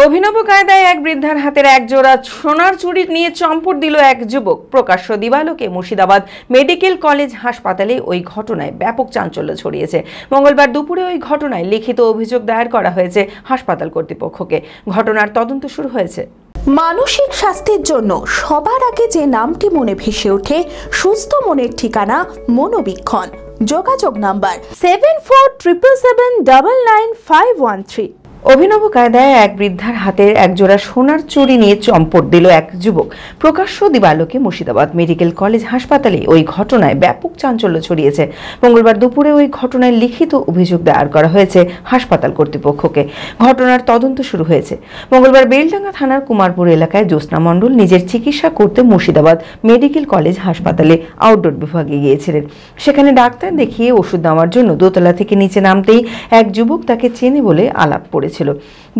অভিনব কায়দায় এক বৃদ্ধার হাতের এক জোড়া সোনার চুড়ি নিয়ে চম্পট দিল এক যুবক। প্রকাশ্য দিবালোকে মুর্শিদাবাদ মেডিকেল কলেজ হাসপাতালে ওই ঘটনায় ব্যাপক চাঞ্চল্য ছড়িয়েছে। মঙ্গলবার দুপুরে ওই ঘটনায় লিখিত অভিযোগ দায়ের করা হয়েছে হাসপাতাল কর্তৃপক্ষকে। ঘটনার তদন্ত শুরু হয়েছে। মানসিক স্বাস্থ্যের জন্য সবার আগে যে নামটি মনে ভেসে ওঠে, সুস্থ মনের ঠিকানা মনোবীক্ষণ। যোগাযোগ নাম্বার 7477799513। অভিনব কায়দায় এক বৃদ্ধার হাতের একজোড়া সোনার চুড়ি নিয়ে চম্পট দিল এক যুবক। প্রকাশ্য দিবালোকে মুর্শিদাবাদ মেডিকেল কলেজ হাসপাতালে ওই ঘটনায় ব্যাপক চাঞ্চল্য ছড়িয়েছে। মঙ্গলবার দুপুরে ওই ঘটনায় লিখিত অভিযোগ দায়ের করা হয়েছে হাসপাতাল কর্তৃপক্ষকে। ঘটনার তদন্ত শুরু হয়েছে। মঙ্গলবার বেলডাঙ্গা থানার কুমারপুর এলাকায় জ্যোৎস্না মণ্ডল নিজের চিকিৎসা করতে মুর্শিদাবাদ মেডিকেল কলেজ হাসপাতালে আউটডোর বিভাগে গিয়েছিলেন। সেখানে ডাক্তার দেখিয়ে ওষুধ নেওয়ার জন্য দোতলা থেকে নিচে নামতেই এক যুবক তাকে চেনে বলে আলাপ পড়েছিল।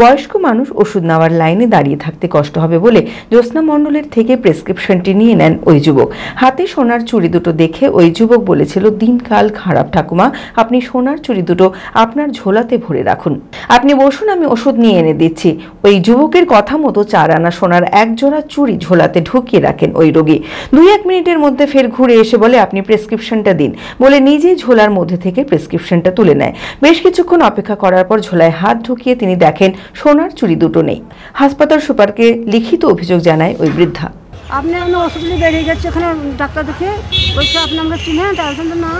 বয়স্ক মানুষ ওষুধ নেওয়ার লাইনে দাঁড়িয়ে থাকতে কষ্ট হবে বলে জ্যোৎস্না মণ্ডলের থেকে প্রেসক্রিপশনটি নিয়ে নেন ওই যুবক। হাতে সোনার চুড়ি দুটো দেখে ওই যুবক বলেছিল, দিনকাল খারাপ ঠাকুমা, আপনি সোনার চুড়ি দুটো আপনার ঝোলাতে ভরে রাখুন, আপনি বসুন, আমি ওষুধ নিয়ে এনে দিচ্ছি। ওই যুবকের কথা মতো 4 আনা সোনার এক জোড়া চুড়ি ঝোলাতে ঢুকিয়ে রাখেন ওই রোগী। 2-1 মিনিটের মধ্যে ফের ঘুরে এসে বলে, আপনি প্রেসক্রিপশনটা দিন বলে নিজেই ঝোলার মধ্যে থেকে প্রেসক্রিপশনটা তুলে নেয়। বেশ কিছুক্ষণ অপেক্ষা করার পর ঝোলায় হাত ঢুকিয়ে তিনি দেখেন সোনার চুড়ি দুটো নেই। হাসপাতাল সুপারকে লিখিত অভিযোগ জানায় ওই বৃদ্ধা। আপনি ওষুধ নিয়ে বেরিয়ে গেছে, ওখানে ডাক্তার দেখে বলছে আপনি আমাকে চিনে, তাই না?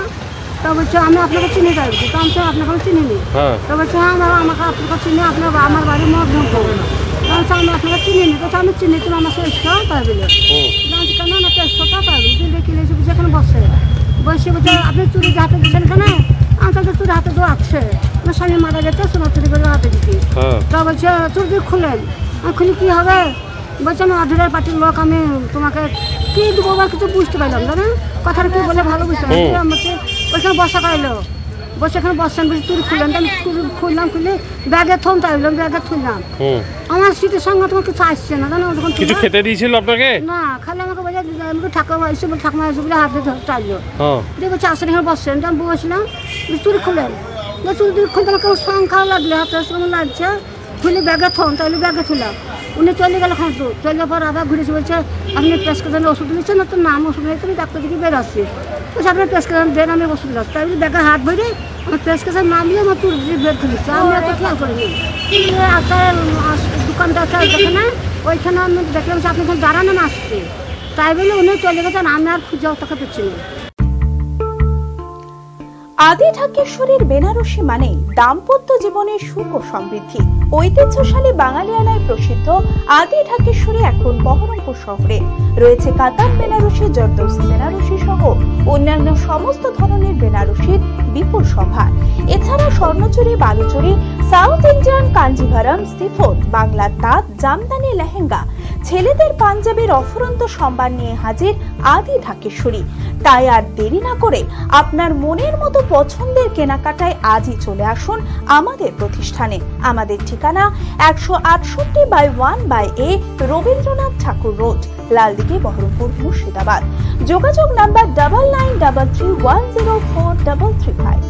তা বলছে আমি আপনাকে চিনি, তাই বলছি তো আমি আপনাকে চিনিনি। তো বলছে হ্যাঁ আমাকে আপনাকে চিনি, আপনার আমার বাড়ির মধ্যে করবো। আমি আপনাকে চিনিনি, তো আমি চিনি, তুমি আমার সাথে এসছো, তাই বলে কেন না এসছোটা, তাই বলি কিনে এসে বুঝে এখানে বসে বলছে আপনি চুরি হাতে দিচ্ছেন কেন? আমার কাছে চুরি হাতে তো আছে, আমার স্বামী মারা গেছে, সোনার চুরি করে হাতে দিচ্ছি। তা বলছে চুরি খুলেন, খুলে কি হবে? বলছে আমি অধীরের পার্টির লোক, আমি তোমাকে কি দেবো বা কিছু বুঝতে পারলাম না, কথাটা কি বলে ভালো বুঝতে পারলাম। বলছে ওইখানে বসা করাইলো, বসে এখানে বসছেন, বলছি চুরি খুললেন, আমি খুললাম, খুলে ব্যাগে থম, তাই বললাম ব্যাগে খুললাম। আমার স্মৃতির সঙ্গে তোমার কিছু আসছে না, জানো? কিছু খেতে দিয়েছিল আপনাকে? না, খালি আমাকে বলে ঠাকুমা এসে বলে ঠাকুমা এসে বলে হাতে টাইলো দিয়ে বলছে আসেন এখানে বসছেন। আমি বসলাম, চুরি খুলেন, চুরি খুলতে আমাকে সংখ্যা লাগলে হাতে কেমন লাগছে, খুলে ব্যাগে থম, তাইলে ব্যাগে খুললাম। উনি চলে গেল, খাঁটো চলে পর আবার ঘুরেছে, বলছে আপনি প্রেসক্রিপশনে ওষুধ নিচ্ছেন না? তো নাম ওষুধ নিয়েছে, আমি ডাক্তার থেকে বের আসছি, বলছে আপনার প্রেসক্রিপশন দেন, আমি ওষুধ লাগছে। তাই বলে ব্যাগে হাত ভরে আমার প্রেসক্রিপশন নামিয়ে আমার চুরি দিয়ে বের খুলেছে। আমি এত খেয়াল করিনি। আপনার দোকানটা আছে যেখানে, ওইখানে আমি দেখলাম যে আপনি এখানে দাঁড়ানো আসছে, তাই বলে উনি চলে গেছেন, আমি আর খুঁজে তাকে পেয়েছি না। আদি ঢাকেশ্বরীর বেনারসি মানে দাম্পত্য জীবনের সুখ ও সমৃদ্ধি। ঐতিহ্যশালী বাঙালিয়ানায় প্রসিদ্ধ আদি ঢাকেশ্বরী এখন বহরমপুর শহরে রয়েছে। কাতার বেনারসি, জর্দৌসি বেনারসি সহ অন্যান্য সমস্ত ধরনের বেনারসির বিপুল সম্ভার। এছাড়া Swarnachuri, Baluchari, South Indian Kanjivaram, chiffon, বাংলার তাঁত, জামদানি, লেহেঙ্গা, ছেলেদের পাঞ্জাবির অফুরন্ত সম্ভার নিয়ে হাজির আদি ঢাকেশ্বরী। তাই আর দেরি না করে আপনার মনের মতো পছন্দের কেনাকাটায় আজই চলে আসুন আমাদের প্রতিষ্ঠানে। আমাদের ঠিকানা 168/1/A রবীন্দ্রনাথ ঠাকুর রোড, লালদিঘি, বহরমপুর, মুর্শিদাবাদ। যোগাযোগ নাম্বার 9933104335।